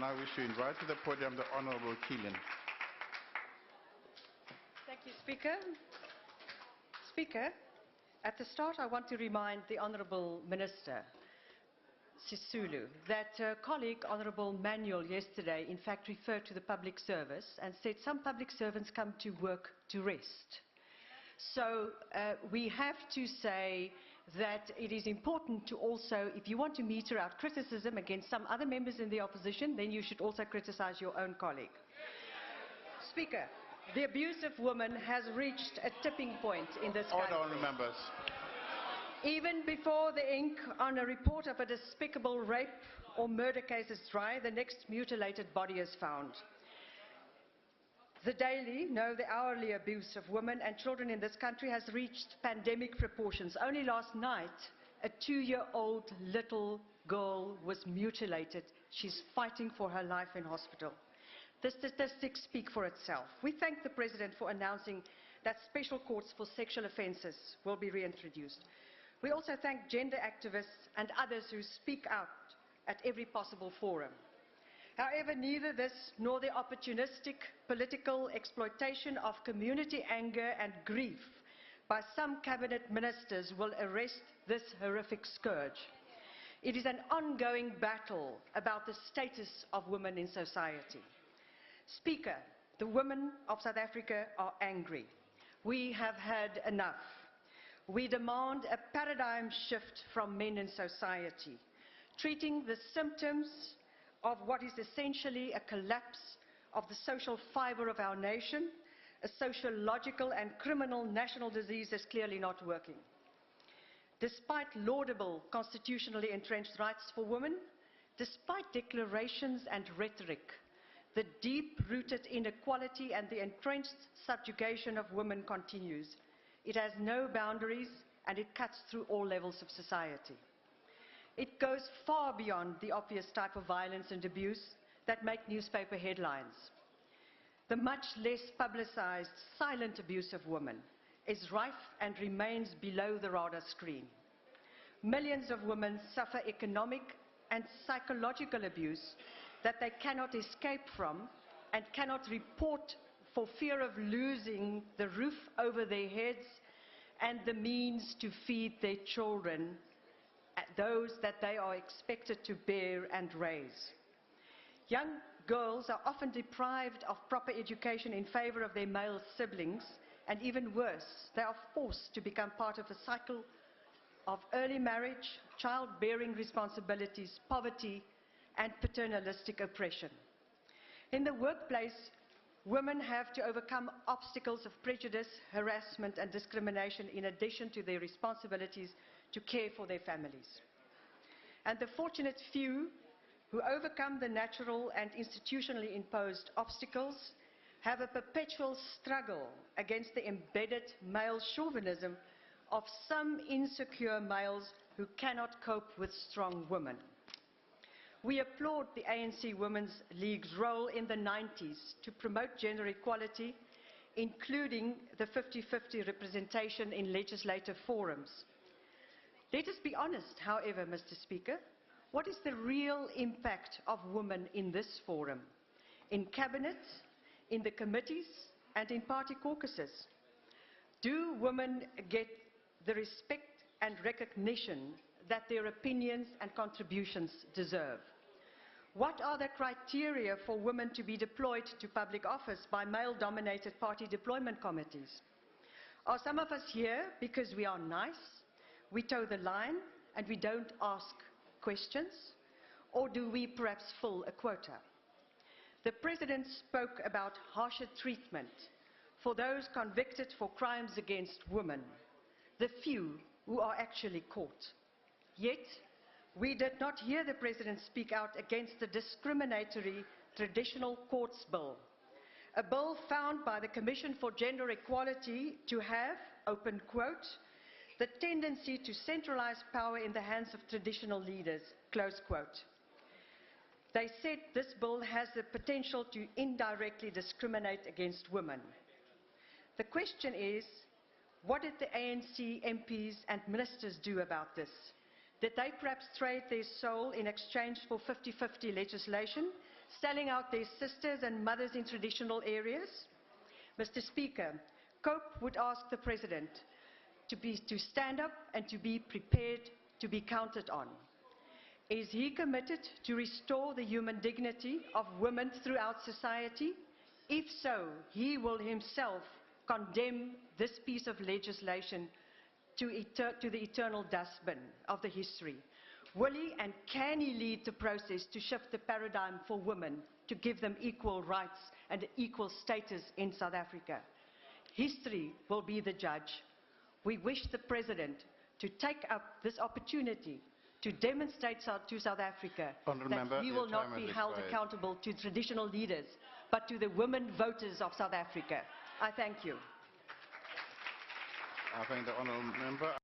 now wish to invite to the podium the Honourable Kilian. Thank you, Speaker. Speaker, at the start I want to remind the Honourable Minister Sisulu that colleague Honourable Manuel yesterday in fact referred to the public service and said some public servants come to work to rest. So we have to say that it is important to also, if you want to meter out criticism against some other members in the opposition, then you should also criticize your own colleague. Speaker, the abuse of women has reached a tipping point in this country. Order, members. Even before the ink on a report of a despicable rape or murder case is dry, the next mutilated body is found. The daily, no, the hourly abuse of women and children in this country has reached pandemic proportions. Only last night, a 2-year-old little girl was mutilated. She's fighting for her life in hospital. The statistics speak for itself. We thank the President for announcing that special courts for sexual offences will be reintroduced. We also thank gender activists and others who speak out at every possible forum. However, neither this nor the opportunistic political exploitation of community anger and grief by some cabinet ministers will arrest this horrific scourge. It is an ongoing battle about the status of women in society. Speaker, the women of South Africa are angry. We have had enough. We demand a paradigm shift from men in society, treating the symptoms of what is essentially a collapse of the social fibre of our nation, a sociological and criminal national disease is clearly not working. Despite laudable constitutionally entrenched rights for women, despite declarations and rhetoric, the deep-rooted inequality and the entrenched subjugation of women continues. It has no boundaries and it cuts through all levels of society. It goes far beyond the obvious type of violence and abuse that make newspaper headlines. The much less publicized silent abuse of women is rife and remains below the radar screen. Millions of women suffer economic and psychological abuse that they cannot escape from and cannot report for fear of losing the roof over their heads and the means to feed their children, those that they are expected to bear and raise. Young girls are often deprived of proper education in favor of their male siblings, and even worse, they are forced to become part of a cycle of early marriage, childbearing responsibilities, poverty, and paternalistic oppression. In the workplace, women have to overcome obstacles of prejudice, harassment, and discrimination in addition to their responsibilities to care for their families. And the fortunate few who overcome the natural and institutionally imposed obstacles have a perpetual struggle against the embedded male chauvinism of some insecure males who cannot cope with strong women. We applaud the ANC Women's League's role in the 90s to promote gender equality, including the 50-50 representation in legislative forums. Let us be honest, however, Mr. Speaker, what is the real impact of women in this forum, in cabinet, in the committees, and in party caucuses? Do women get the respect and recognition that their opinions and contributions deserve? What are the criteria for women to be deployed to public office by male-dominated party deployment committees? Are some of us here because we are nice, we toe the line, and we don't ask questions? Or do we perhaps fill a quota? The President spoke about harsher treatment for those convicted for crimes against women, the few who are actually caught. Yet, we did not hear the President speak out against the discriminatory Traditional Courts Bill, a bill found by the Commission for Gender Equality to have, open quote, the tendency to centralize power in the hands of traditional leaders, close quote. They said this bill has the potential to indirectly discriminate against women. The question is, what did the ANC MPs and ministers do about this? Did they perhaps trade their soul in exchange for 50-50 legislation, selling out their sisters and mothers in traditional areas? Mr. Speaker, COPE would ask the President to stand up and to be prepared to be counted on. Is he committed to restore the human dignity of women throughout society? If so, he will himself condemn this piece of legislation to the eternal dustbin of the history. Will he and can he lead the process to shift the paradigm for women, to give them equal rights and equal status in South Africa? History will be the judge. We wish the President to take up this opportunity to demonstrate to South Africa that he will not be held accountable to traditional leaders, but to the women voters of South Africa. I thank you. I thank the honourable member.